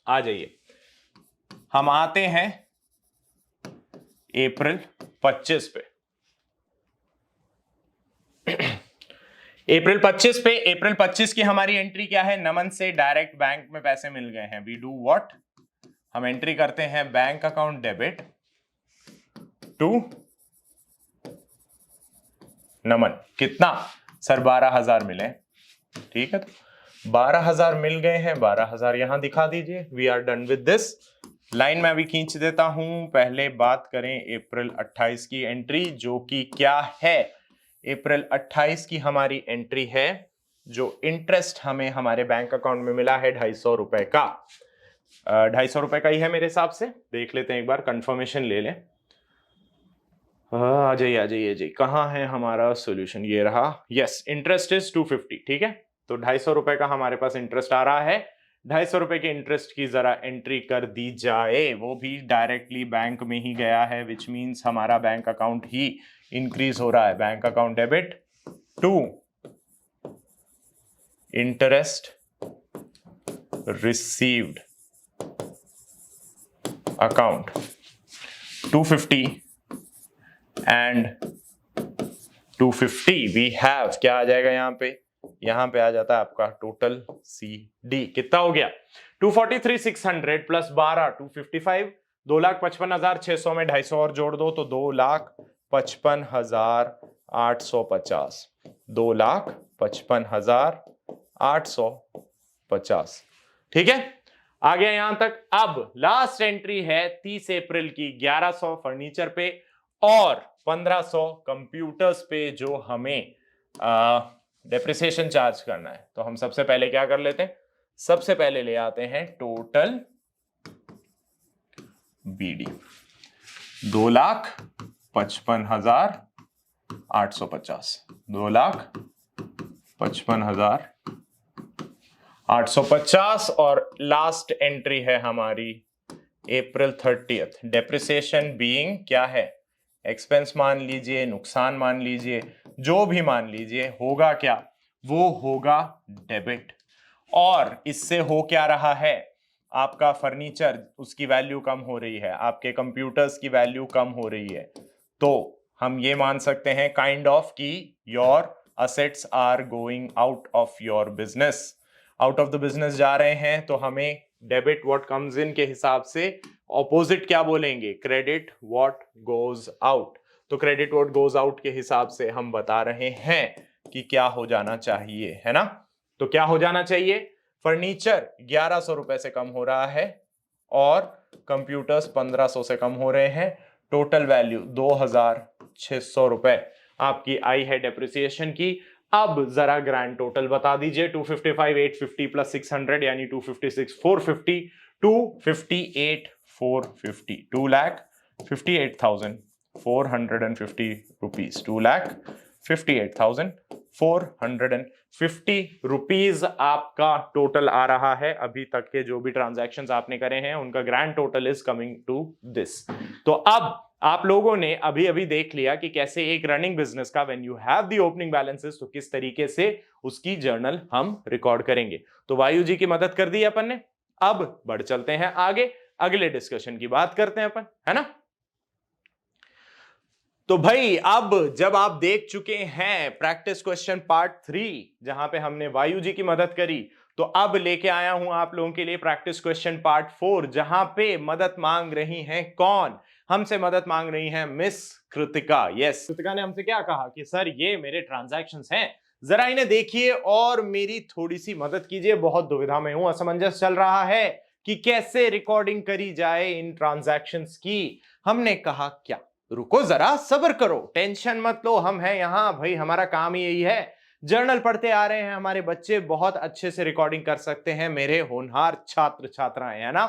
आ जाइए, हम आते हैं अप्रैल 25 पे। अप्रैल 25 पे, अप्रैल 25 की हमारी एंट्री क्या है? नमन से डायरेक्ट बैंक में पैसे मिल गए हैं। We do what? हम एंट्री करते हैं bank account debit to Naman. कितना सर? 12,000 मिले। ठीक है, तो 12,000 मिल गए हैं, 12,000 यहां दिखा दीजिए। We are done with this. Line में अभी खींच देता हूं। पहले बात करें अप्रैल 28 की एंट्री, जो कि क्या है? अप्रैल 28 की हमारी एंट्री है, जो इंटरेस्ट हमें हमारे बैंक अकाउंट में मिला है 250 रुपए का। 250 रुपए का ही है मेरे हिसाब से। देख लेते हैं एक बार, कंफर्मेशन ले लें। आ जाइए, आ जाइए जी। कहाँ है हमारा सॉल्यूशन? ये रहा। Yes, interest is 250। ठीक है, तो 250 रुपए का हमारे पास इंटरेस्ट आ रहा है। 250 रुपए के इंटरेस्ट की जरा एंट्री कर दी जाए, वो भी डायरेक्टली बैंक में ही गया है, विच मीन्स हमारा बैंक अकाउंट ही इंक्रीज हो रहा है। Bank account debit to interest received account 250 and 250 we have, क्या आ जाएगा यहाँ पे? यहाँ पे आ जाता है आपका टोटल CD। कितना हो गया? 243,600 प्लस 12 255, 2,55,600 में 250 और जोड़ दो तो 2,55,850, 2,55,850। ठीक है, आ गया यहां तक। अब लास्ट एंट्री है 30 अप्रैल की, 1100 फर्नीचर पे और 1500 कंप्यूटर्स पे, जो हमें डेप्रिसिएशन चार्ज करना है। तो हम सबसे पहले क्या कर लेते हैं? सबसे पहले ले आते हैं टोटल BD 2,55,850, 2,55,850 और लास्ट एंट्री है हमारी अप्रैल 30। डेप्रिसिएशन बीइंग क्या है? एक्सपेंस मान लीजिए, नुकसान मान लीजिए, जो भी मान लीजिए, होगा क्या? वो होगा डेबिट। और इससे हो क्या रहा है? आपका फर्नीचर, उसकी वैल्यू कम हो रही है, आपके कंप्यूटर्स की वैल्यू कम हो रही है। तो हम ये मान सकते हैं काइंड ऑफ कि your assets are going out of your business, out of the business जा रहे हैं। तो हमें डेबिट व्हाट कम्स इन के हिसाब से ऑपोजिट क्या बोलेंगे? Credit what goes out. तो क्रेडिट व्हाट गोज आउट के हिसाब से हम बता रहे हैं कि क्या हो जाना चाहिए, है ना? तो क्या हो जाना चाहिए? फर्नीचर 1100 रुपए से कम हो रहा है और कंप्यूटर्स 1500 से कम हो रहे हैं। टोटल वैल्यू 2,600 रुपए आपकी आई है डेप्रिसिएशन की। अब जरा ग्रैंड टोटल बता दीजिए। 255,850 प्लस 600 यानी 256,450, 258,450, 2,58,450 रुपीज, 2,58,450 450 रुपीज आपका टोटल आ रहा है। अभी तक के जो भी ट्रांजैक्शंस आपने करे हैं उनका grand total is coming to this. तो अब आप लोगों ने अभी अभी देख लिया कि कैसे एक रनिंग बिजनेस का when you have the opening balances तो किस तरीके से उसकी जर्नल हम रिकॉर्ड करेंगे। तो वायु जी की मदद कर दी अपन ने। अब बढ़ चलते हैं आगे, अगले डिस्कशन की बात करते हैं अपन, है ना। तो भाई अब जब आप देख चुके हैं प्रैक्टिस क्वेश्चन पार्ट 3 जहां पे हमने वायु जी की मदद करी, तो अब लेके आया हूं आप लोगों के लिए प्रैक्टिस क्वेश्चन पार्ट 4 जहां पे मदद मांग रही हैं कौन, हमसे मदद मांग रही हैं मिस कृतिका। यस, कृतिका ने हमसे क्या कहा कि सर ये मेरे ट्रांजैक्शंस हैं, जरा इन्हें देखिए और मेरी थोड़ी सी मदद कीजिए, बहुत दुविधा में हूं, असमंजस चल रहा है कि कैसे रिकॉर्डिंग करी जाए इन ट्रांजैक्शंस की। हमने कहा क्या, रुको जरा, सब्र करो, टेंशन मत लो, हम हैं यहां भाई, हमारा काम ही यही है, जर्नल पढ़ते आ रहे हैं, हमारे बच्चे बहुत अच्छे से रिकॉर्डिंग कर सकते हैं, मेरे होनहार छात्र छात्राएं, है ना।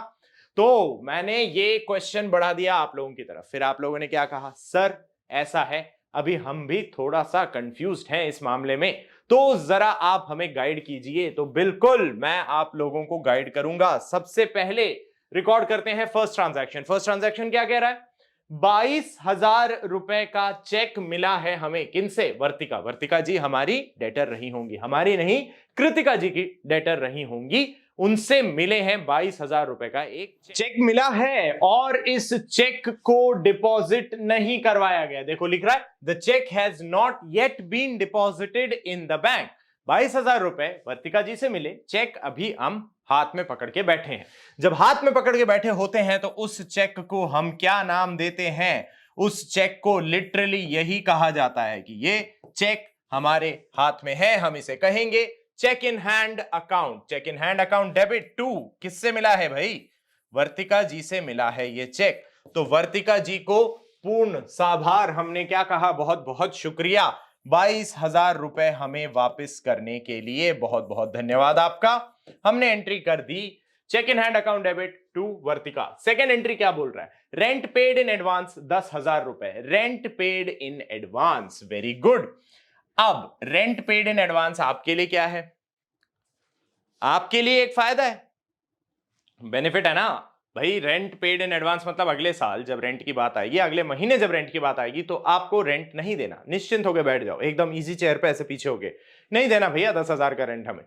तो मैंने ये क्वेश्चन बढ़ा दिया आप लोगों की तरफ, फिर आप लोगों ने क्या कहा, सर ऐसा है, अभी हम भी थोड़ा सा कंफ्यूज्ड हैं इस मामले में, तो जरा आप हमें गाइड कीजिए। तो बिल्कुल मैं आप लोगों को गाइड करूंगा। सबसे पहले रिकॉर्ड करते हैं फर्स्ट ट्रांजैक्शन। फर्स्ट ट्रांजैक्शन क्या कह रहा है, 22,000 रुपए का चेक मिला है हमें, किनसे, वर्तिका। वर्तिका जी हमारी डेटर रही होंगी, हमारी नहीं, कृतिका जी की डेटर रही होंगी, उनसे मिले हैं 22,000 रुपए का एक चेक मिला है और इस चेक को डिपॉजिट नहीं करवाया गया। देखो लिख रहा है the cheque has not yet been deposited in the bank. 22,000 रुपए वर्तिका जी से मिले, चेक अभी हम हाथ में पकड़ के बैठे हैं। जब हाथ में पकड़ के बैठे होते हैं तो उस चेक को हम क्या नाम देते हैं, उस चेक को लिटरली यही कहा जाता है कि ये चेक हमारे हाथ में है, हम इसे कहेंगे cheque in hand account. Cheque in hand account debit to, किससे मिला है भाई, वर्तिका जी से मिला है ये चेक। तो वर्तिका जी को पूर्ण साभार, हमने क्या कहा, बहुत बहुत शुक्रिया, 22,000 रुपए हमें वापस करने के लिए बहुत बहुत धन्यवाद आपका। हमने एंट्री कर दी cheque in hand account debit to Vartika. Second entry क्या बोल रहा है, रेंट पेड इन एडवांस 10,000 रुपए, rent paid in advance, very good. अब रेंट पेड इन एडवांस आपके लिए क्या है, आपके लिए एक फायदा है, बेनिफिट है ना भाई। रेंट पेड इन एडवांस मतलब अगले साल जब रेंट की बात आएगी, अगले महीने जब रेंट की बात आएगी, तो आपको रेंट नहीं देना, निश्चिंत होकर बैठ जाओ, एकदम इजी चेयर पे ऐसे पीछे होके, नहीं देना भैया 10,000 का रेंट हमें।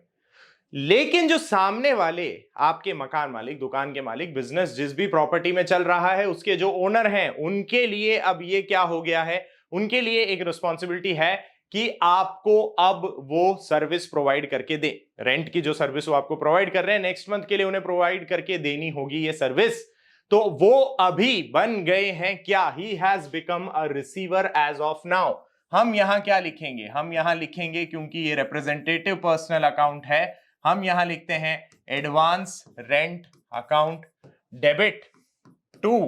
लेकिन जो सामने वाले आपके मकान मालिक, दुकान के मालिक, बिजनेस जिस भी प्रॉपर्टी में चल रहा है, उसके जो ओनर हैं, उनके लिए अब ये क्या हो गया है, उनके लिए एक रिस्पॉन्सिबिलिटी है कि आपको अब वो सर्विस प्रोवाइड करके दे। रेंट की जो सर्विस वो आपको प्रोवाइड कर रहे हैं, नेक्स्ट मंथ के लिए उन्हें प्रोवाइड करके देनी होगी ये सर्विस। तो वो अभी बन गए हैं क्या, he has become a receiver as of now. हम यहां क्या लिखेंगे, हम यहां लिखेंगे, क्योंकि ये रिप्रेजेंटेटिव पर्सनल अकाउंट है, हम यहां लिखते हैं advance rent account debit to,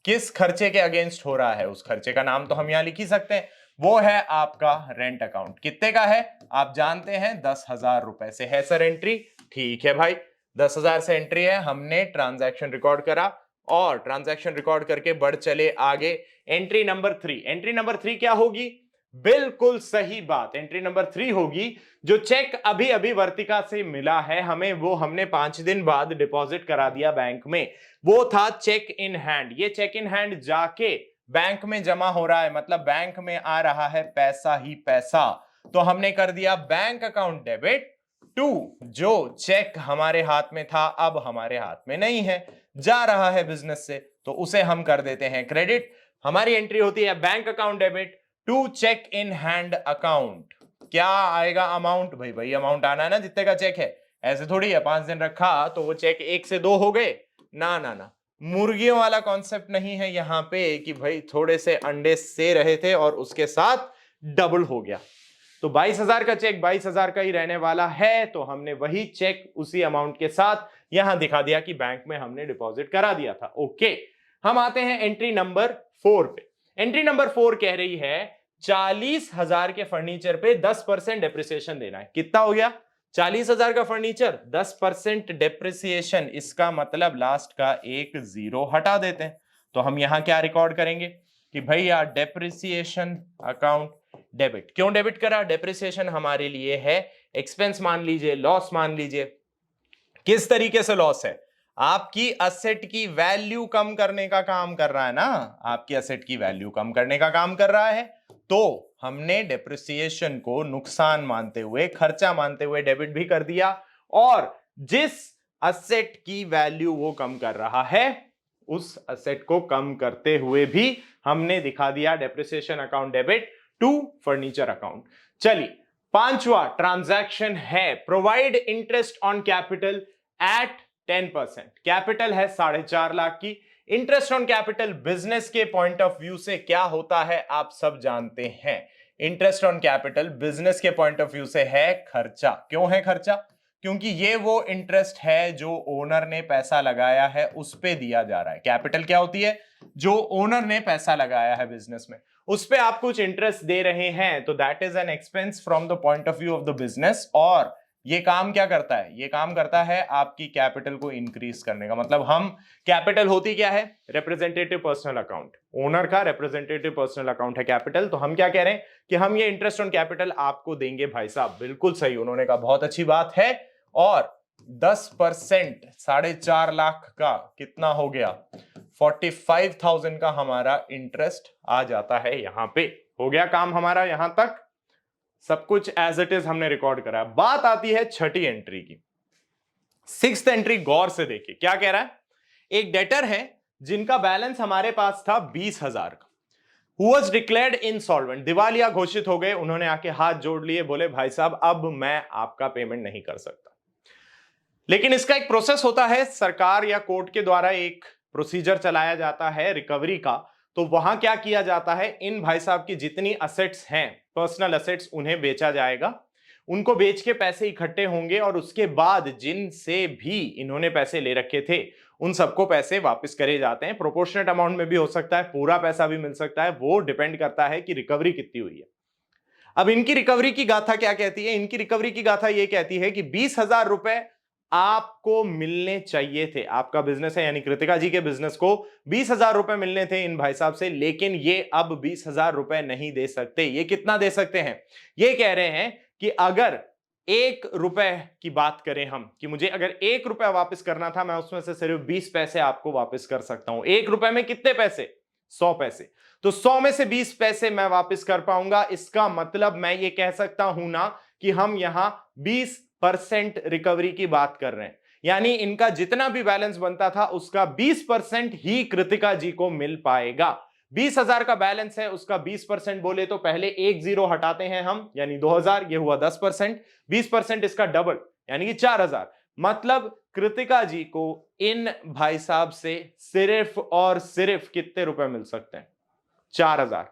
किस खर्चे के अगेंस्ट हो रहा है, उस खर्चे का नाम तो हम यहां लिख ही सकते हैं, वो है आपका रेंट अकाउंट। कितने का है आप जानते हैं, 10,000 रुपए से है सर एंट्री, ठीक है भाई, 10,000 से एंट्री है, हमने ट्रांजैक्शन रिकॉर्ड करा और ट्रांजैक्शन रिकॉर्ड करके बढ़ चले आगे। एंट्री नंबर 3, एंट्री नंबर 3 क्या होगी, बिल्कुल सही बात, एंट्री नंबर 3 होगी जो चेक अभी अभी वर्तिका से मिला है हमें, वो हमने 5 दिन बाद डिपॉजिट करा दिया बैंक में, वो था चेक इन हैंड। ये चेक इन हैंड जाके बैंक में जमा हो रहा है, मतलब बैंक में आ रहा है पैसा ही पैसा, तो हमने कर दिया बैंक अकाउंट डेबिट टू, जो चेक हमारे हाथ में था अब हमारे हाथ में नहीं है, जा रहा है बिजनेस से, तो उसे हम कर देते हैं क्रेडिट। हमारी एंट्री होती है bank account debit to cheque in hand account. क्या आएगा अमाउंट, भाई भाई अमाउंट आना है ना जितने का चेक है, ऐसे थोड़ी है 5 दिन रखा तो वो चेक 1 से 2 हो गए, ना ना ना, मुर्गियों वाला कॉन्सेप्ट नहीं है यहां पे कि भाई थोड़े से अंडे से रहे थे और उसके साथ डबल हो गया। तो 22,000 का चेक 22,000 का ही रहने वाला है, तो हमने वही चेक उसी अमाउंट के साथ यहां दिखा दिया कि बैंक में हमने डिपॉजिट करा दिया था। ओके, हम आते हैं एंट्री नंबर 4 पे। एंट्री नंबर 4 कह रही है 40,000 के फर्नीचर पे 10% डेप्रिसिएशन देना है। कितना हो गया, 40,000 का फर्नीचर, 10% डेप्रिसिएशन, इसका मतलब लास्ट का एक जीरो हटा देते हैं। तो हम यहां क्या रिकॉर्ड करेंगे कि भैया डेप्रिसिएशन अकाउंट डेबिट। क्यों डेबिट करा? डेप्रिसिएशन हमारे लिए है एक्सपेंस मान लीजिए, लॉस मान लीजिए। किस तरीके से लॉस है? आपकी असेट की वैल्यू कम करने का काम कर रहा है ना, आपकी असेट की वैल्यू कम करने का काम कर रहा है, तो हमने डेप्रिसिएशन को नुकसान मानते हुए, खर्चा मानते हुए डेबिट भी कर दिया, और जिस असेट की वैल्यू वो कम कर रहा है उस असेट को कम करते हुए भी हमने दिखा दिया depreciation account debit to furniture account. चलिए, पांचवा ट्रांजैक्शन है provide interest on capital at 10%। Capital है 4.5 लाख की। इंटरेस्ट ऑन कैपिटल बिजनेस के पॉइंट ऑफ व्यू से क्या होता है आप सब जानते हैं। इंटरेस्ट ऑन कैपिटल बिजनेस के पॉइंट ऑफ व्यू से है खर्चा। क्यों है खर्चा? क्योंकि ये वो इंटरेस्ट है जो ओनर ने पैसा लगाया है उस पे दिया जा रहा है। कैपिटल क्या होती है? जो ओनर ने पैसा लगाया है बिजनेस में, उस पे आप कुछ इंटरेस्ट दे रहे हैं, तो that is an expense from the point of view of the business. और ये काम क्या करता है? ये काम करता है आपकी कैपिटल को इंक्रीज करने का। मतलब हम, कैपिटल होती क्या है? Representative personal account. ओनर का रिप्रेजेंटेटिव पर्सनल अकाउंट है कैपिटल। तो हम क्या कह रहे हैं कि हम ये इंटरेस्ट ऑन कैपिटल आपको देंगे भाई साहब। बिल्कुल सही, उन्होंने कहा, बहुत अच्छी बात है। और 10% 4.5 लाख का कितना हो गया? 45,000 का हमारा इंटरेस्ट आ जाता है। यहां पे हो गया काम हमारा। यहां तक सब कुछ एज इट इज हमने रिकॉर्ड करा। बात आती है छठी एंट्री की। 6th एंट्री गौर से देखिए क्या कह रहा है। एक डेटर है जिनका बैलेंस हमारे पास था 20,000 का, हु वाज डिक्लेयर्ड इंसॉल्वेंट, दिवालिया घोषित हो गए। उन्होंने आके हाथ जोड़ लिए, बोले भाई साहब अब मैं आपका पेमेंट नहीं कर सकता। लेकिन इसका एक प्रोसेस होता है, सरकार या कोर्ट के द्वारा एक प्रोसीजर चलाया जाता है रिकवरी का। तो वहां क्या किया जाता है, इन भाई साहब की जितनी असेट्स हैं, पर्सनल असेट्स, उन्हें बेचा जाएगा। उनको बेच के पैसे इकट्ठे होंगे और उसके बाद जिनसे भी इन्होंने पैसे ले रखे थे उन सबको पैसे वापस करे जाते हैं। प्रोपोर्शनेट अमाउंट में भी हो सकता है, पूरा पैसा भी मिल सकता है, वो डिपेंड करता है कि रिकवरी कितनी हुई है। अब इनकी रिकवरी की गाथा क्या कहती है? इनकी रिकवरी की गाथा ये कहती है कि 20,000 रुपए आपको मिलने चाहिए थे। आपका बिजनेस है, यानी कृतिका जी के बिजनेस को 20,000 रुपए मिलने थे इन भाई साहब से, लेकिन ये अब 20,000 रुपए नहीं दे सकते। ये कितना दे सकते हैं? ये कह रहे हैं कि अगर 1 रुपए की बात करें हम, कि मुझे अगर 1 रुपया वापस करना था, मैं उसमें से सिर्फ 20 पैसे आपको वापस कर सकता हूं। 1 रुपए में कितने पैसे? 100 पैसे। तो 100 में से 20 पैसे मैं वापस कर पाऊंगा। इसका मतलब मैं ये कह सकता हूं ना कि हम यहां 20% रिकवरी की बात कर रहे हैं, यानी इनका जितना भी बैलेंस बनता था उसका 20% ही कृतिका जी को मिल पाएगा। 20,000 का बैलेंस है, उसका 20% बोले तो पहले एक जीरो हटाते हैं हम, यानी 2,000, ये हुआ 10%। 20% इसका डबल, यानी कि 4,000। मतलब कृतिका जी को इन भाई साहब से सिर्फ और सिर्फ कितने रुपए मिल सकते हैं? 4,000।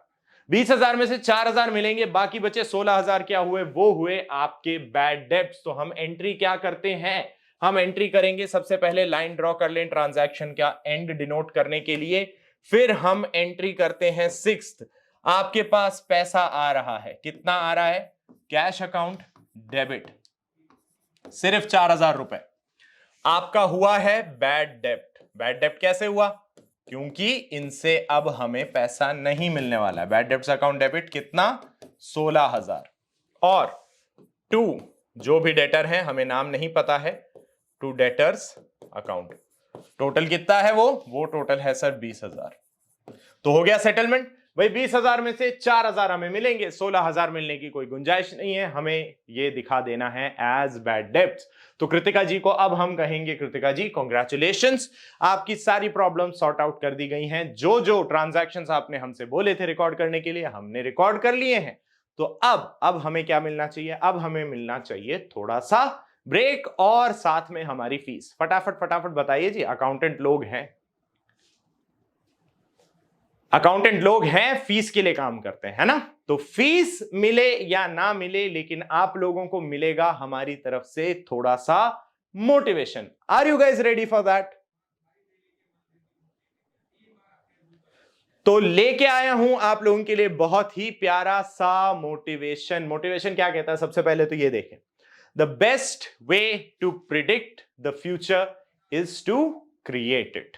20,000 में से 4,000 मिलेंगे, बाकी बचे 16,000 क्या हुए? वो हुए आपके बैड डेब्ट्स। तो हम एंट्री क्या करते हैं? हम एंट्री करेंगे, सबसे पहले लाइन ड्रॉ कर लें ट्रांजैक्शन का एंड डिनोट करने के लिए। फिर हम एंट्री करते हैं 6th। आपके पास पैसा आ रहा है, कितना आ रहा है? कैश अकाउंट डेबिट, सिर्फ 4,000 रुपए। आपका हुआ है बैड डेब्ट। बैड डेब्ट कैसे हुआ? क्योंकि इनसे अब हमें पैसा नहीं मिलने वाला है। बैड डेब्ट्स अकाउंट डेबिट कितना? 16,000। और टू जो भी डेटर है, हमें नाम नहीं पता है, टू डेटर्स अकाउंट टोटल कितना है? वो टोटल है सर 20,000। तो हो गया सेटलमेंट। भाई 20,000 में से 4,000 हमें मिलेंगे, 16,000 मिलने की कोई गुंजाइश नहीं है, हमें ये दिखा देना है एज बैड डेब्ट्स। तो कृतिका जी को अब हम कहेंगे, कृतिका जी कॉन्ग्रेचुलेशंस, आपकी सारी प्रॉब्लम सॉर्ट आउट कर दी गई हैं। जो जो ट्रांजैक्शंस आपने हमसे बोले थे रिकॉर्ड करने के लिए, हमने रिकॉर्ड कर लिए हैं। तो अब हमें क्या मिलना चाहिए? अब हमें मिलना चाहिए थोड़ा सा ब्रेक और साथ में हमारी फीस। फटाफट फटाफट बताइए जी, अकाउंटेंट लोग हैं, अकाउंटेंट लोग हैं, फीस के लिए काम करते हैं, है ना? तो फीस मिले या ना मिले, लेकिन आप लोगों को मिलेगा हमारी तरफ से थोड़ा सा motivation. Are you guys ready for that? तो लेके आया हूं आप लोगों के लिए बहुत ही प्यारा सा मोटिवेशन। मोटिवेशन क्या कहता है? सबसे पहले तो ये देखें, the best way to predict the future is to create it.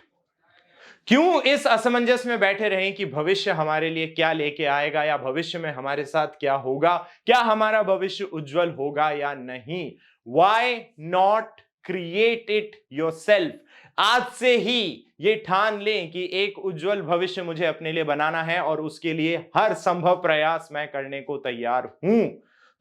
क्यों इस असमंजस में बैठे रहें कि भविष्य हमारे लिए क्या लेके आएगा या भविष्य में हमारे साथ क्या होगा, क्या हमारा भविष्य उज्जवल होगा या नहीं। Why not create it yourself? आज से ही ये ठान लें कि एक उज्जवल भविष्य मुझे अपने लिए बनाना है और उसके लिए हर संभव प्रयास मैं करने को तैयार हूं।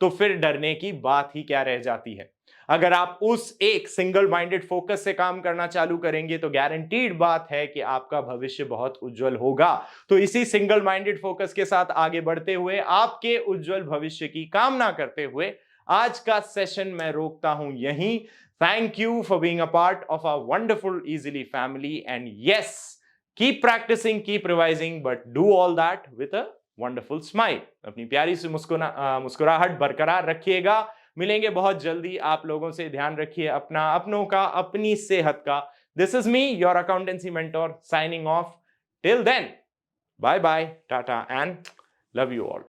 तो फिर डरने की बात ही क्या रह जाती है। अगर आप उस एक सिंगल माइंडेड फोकस से काम करना चालू करेंगे तो गारंटीड बात है कि आपका भविष्य बहुत उज्जवल होगा। तो इसी सिंगल माइंडेड फोकस के साथ आगे बढ़ते हुए, आपके उज्जवल भविष्य की कामना करते हुए आज का सेशन मैं रोकता हूं यहीं। Thank you for being a part of a wonderful easily family and yes, keep practising, keep revising, but do all that with a wonderful smile. अपनी प्यारी सी मुस्कुराहट बरकरार रखिएगा। मिलेंगे बहुत जल्दी आप लोगों से। ध्यान रखिए अपना, अपनों का, अपनी सेहत का। This is me, your accountancy mentor, signing off. Till then, bye bye, tata and love you all.